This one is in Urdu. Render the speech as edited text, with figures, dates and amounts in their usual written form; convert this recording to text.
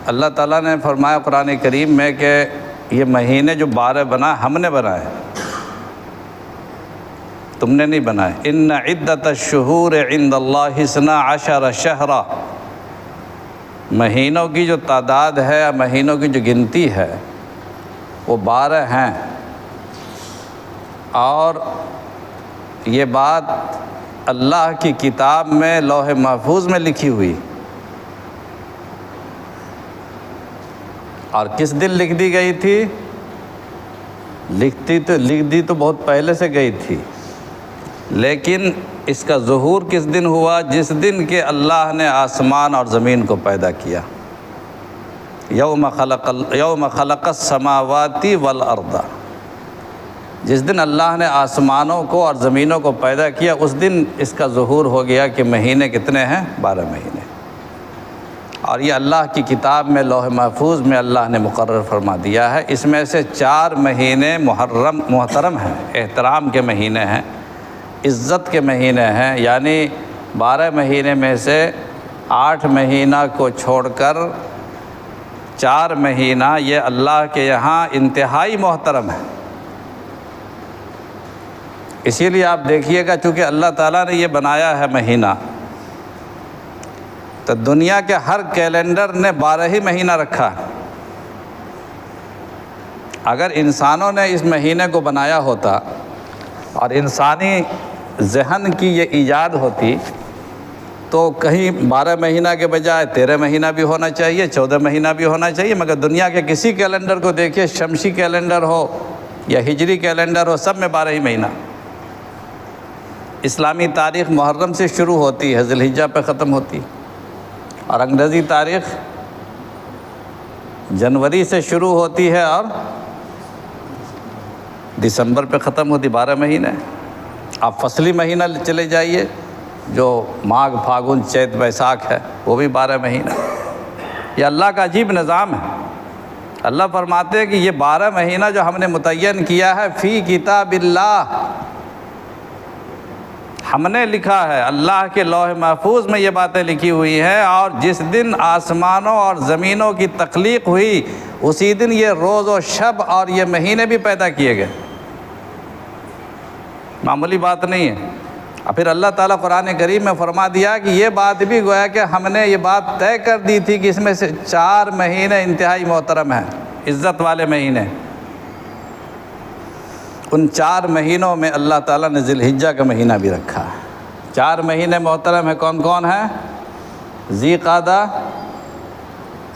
اللہ تعالیٰ نے فرمایا قرآن کریم میں کہ یہ مہینے جو 12 بنا ہم نے بنائے، تم نے نہیں بنائے۔ ان عدۃ الشہور عند اللہ 12 شہرا، مہینوں کی جو تعداد ہے، مہینوں کی جو گنتی ہے وہ 12 ہیں، اور یہ بات اللہ کی کتاب میں لوح محفوظ میں لکھی ہوئی، اور کس دن لکھ دی گئی تھی؟ لکھ دی تو بہت پہلے سے گئی تھی، لیکن اس کا ظہور کس دن ہوا؟ جس دن کہ اللہ نے آسمان اور زمین کو پیدا کیا۔ یوم خلق السماوات والارض، جس دن اللہ نے آسمانوں کو اور زمینوں کو پیدا کیا اس دن اس کا ظہور ہو گیا کہ مہینے کتنے ہیں؟ 12 مہینے۔ اور یہ اللہ کی کتاب میں لوح محفوظ میں اللہ نے مقرر فرما دیا ہے۔ اس میں سے 4 مہینے محترم ہیں، احترام کے مہینے ہیں، عزت کے مہینے ہیں، یعنی 12 مہینے میں سے 8 مہینہ کو چھوڑ کر 4 مہینہ یہ اللہ کے یہاں انتہائی محترم ہے۔ اسی لیے آپ دیکھیے گا چونکہ اللہ تعالیٰ نے یہ بنایا ہے مہینہ، تو دنیا کے ہر کیلنڈر نے 12 ہی مہینہ رکھا ہے۔ اگر انسانوں نے اس مہینے کو بنایا ہوتا اور انسانی ذہن کی یہ ایجاد ہوتی تو کہیں 12 مہینہ کے بجائے 13 مہینہ بھی ہونا چاہیے، 14 مہینہ بھی ہونا چاہیے، مگر دنیا کے کسی کیلنڈر کو دیکھیے، شمسی کیلنڈر ہو یا ہجری کیلنڈر ہو، سب میں 12 ہی مہینہ۔ اسلامی تاریخ محرم سے شروع ہوتی ہے، ذی الحجہ پہ ختم ہوتی، اور انگریزی تاریخ جنوری سے شروع ہوتی ہے اور دسمبر پہ ختم ہوتی، 12 مہینے۔ آپ فصلی مہینہ چلے جائیے جو ماگھ پھاگن چیت بیساکھ ہے، وہ بھی 12 مہینہ۔ یہ اللہ کا عجیب نظام ہے۔ اللہ فرماتے ہیں کہ یہ 12 مہینہ جو ہم نے متعین کیا ہے فی کتاب اللہ، ہم نے لکھا ہے، اللہ کے لوح محفوظ میں یہ باتیں لکھی ہوئی ہیں، اور جس دن آسمانوں اور زمینوں کی تخلیق ہوئی اسی دن یہ روز و شب اور یہ مہینے بھی پیدا کیے گئے۔ معمولی بات نہیں ہے۔ اور پھر اللہ تعالیٰ قرآن کریم میں فرما دیا کہ یہ بات بھی گویا کہ ہم نے یہ بات طے کر دی تھی کہ اس میں سے 4 مہینے انتہائی محترم ہیں، عزت والے مہینے۔ ان 4 مہینوں میں اللہ تعالیٰ نے ذی الحجہ کا مہینہ بھی رکھا ہے۔ 4 مہینے محترم ہیں، کون کون ہیں؟ ذی قعدہ،